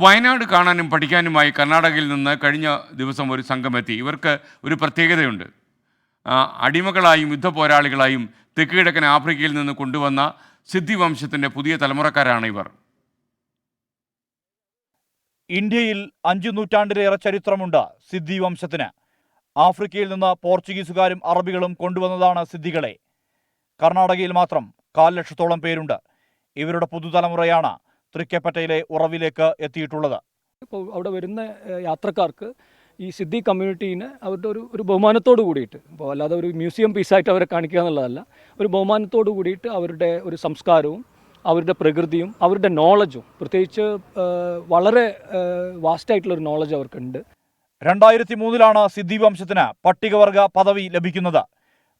വയനാട് കാണാനും പഠിക്കാനുമായി കർണാടകയിൽ നിന്ന് കഴിഞ്ഞ ദിവസം ഒരു സംഘമെത്തി. ഇവർക്ക് ഒരു പ്രത്യേകതയുണ്ട്. അടിമകളായും യുദ്ധപോരാളികളായും തെക്ക് കിഴക്കൻ ആഫ്രിക്കയിൽ നിന്ന് കൊണ്ടുവന്ന സിദ്ധി വംശത്തിൻ്റെ പുതിയ തലമുറക്കാരാണ് ഇവർ. ഇന്ത്യയിൽ 5 നൂറ്റാണ്ടിലേറെ ചരിത്രമുണ്ട് സിദ്ധി വംശത്തിന്. ആഫ്രിക്കയിൽ നിന്ന് പോർച്ചുഗീസുകാരും അറബികളും കൊണ്ടുവന്നതാണ് സിദ്ധികളെ. കർണാടകയിൽ മാത്രം 1/4 ലക്ഷത്തോളം പേരുണ്ട്. ഇവരുടെ പുതുതലമുറയാണ് തൃക്കൈപ്പറ്റയിലെ ഉറവിലേക്ക് എത്തിയിട്ടുള്ളത്. ഇപ്പോൾ അവിടെ വരുന്ന യാത്രക്കാർക്ക് ഈ സിദ്ധി കമ്മ്യൂണിറ്റീനെ അവരുടെ ഒരു ബഹുമാനത്തോട് കൂടിയിട്ട്, ഇപ്പോൾ അല്ലാതെ ഒരു മ്യൂസിയം പീസായിട്ട് അവരെ കാണിക്കുക എന്നുള്ളതല്ല, ഒരു ബഹുമാനത്തോട് കൂടിയിട്ട് അവരുടെ ഒരു സംസ്കാരവും അവരുടെ പ്രകൃതിയും അവരുടെ നോളജും, പ്രത്യേകിച്ച് വളരെ വാസ്റ്റായിട്ടുള്ളൊരു നോളജ് അവർക്കുണ്ട്. 2003 സിദ്ധി വംശത്തിന് പട്ടികവർഗ പദവി ലഭിക്കുന്നത്.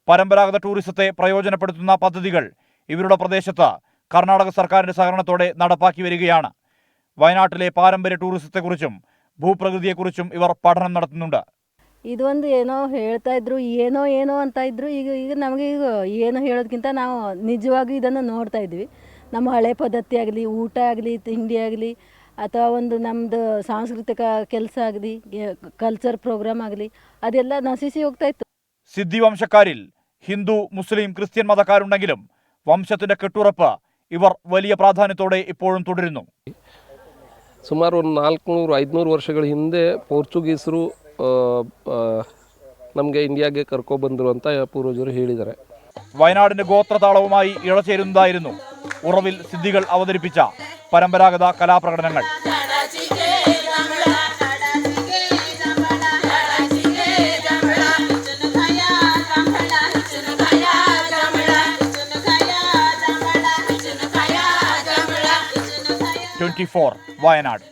പരമ്പരാഗത ടൂറിസത്തെ പ്രയോജനപ്പെടുത്തുന്ന പദ്ധതികൾ ഇവരുടെ പ്രദേശത്ത് കർണാടക സർക്കാരിന്റെ സഹകരണത്തോടെ നടപ്പാക്കി വരികയാണ്. വയനാട്ടിലെ പാരമ്പര്യ ടൂറിസത്തെക്കുറിച്ചും ഭൂപ്രകൃതിയെക്കുറിച്ചും ഇവർ പഠനം നടത്തുന്നുണ്ട്. ಇದೊಂದು ಏನೋ ಹೇಳ್ತಾ ಇದ್ರು, ಏನೋ ಅಂತ ಇದ್ರು. ಈಗ ನಮಗೆ ಏನೋ ಹೇಳೋದಕ್ಕಿಂತ ನಾವು ನಿಜವಾಗಿ ಇದನ್ನು ನೋಡ್ತಾ ಇದ್ವಿ. ನಮ್ಮ ಹಳೆ ಪದ್ಧತಿ ಆಗಲಿ, ಊಟ ಆಗಲಿ, ತಿಂಡಿ ಆಗಲಿ, ಅಥವಾ ಒಂದು ನಮ್ಮದು ಸಾಂಸ್ಕೃತಿಕ ಕೆಲಸ ಆಗಲಿ, ಕಲ್ಚರ್ ಪ್ರೋಗ್ರಾಮ್ ಆಗಲಿ, ಅದೆಲ್ಲ ನಶಿಸಿ ಹೋಗ್ತಾ ಇತ್ತು. സിദ്ധി വംശക്കാരിൽ ഹിന്ദു, മുസ്ലിം, ക്രിസ്ത്യൻ മതക്കാരുണ്ടെങ്കിലും വംശത്തിന്റെ കെട്ടുറപ്പ് ഇവർ വലിയ പ്രാധാന്യത്തോടെ ഇപ്പോഴും തുടരുന്നു. ಸುಮಾರು ಒಂದು 400-500 ವರ್ಷಗಳ ಹಿಂದೆ ಪೋರ್ಚುಗೀಸರು ನಮಗೆ ಇಂಡಿಯಾಗೆ ಕರ್ಕೊಬಂದರು ಅಂತ ಪೂರ್ವಜರು ಹೇಳಿದ್ದಾರೆ. വയനാടിന്റെ ഗോത്രതാളവുമായി ഇഴചേരുന്നതായിരുന്നു ഉറവിൽ സിദ്ധികൾ അവതരിപ്പിച്ച പരമ്പരാഗത കലാപ്രകടനങ്ങൾ. വയനാട്.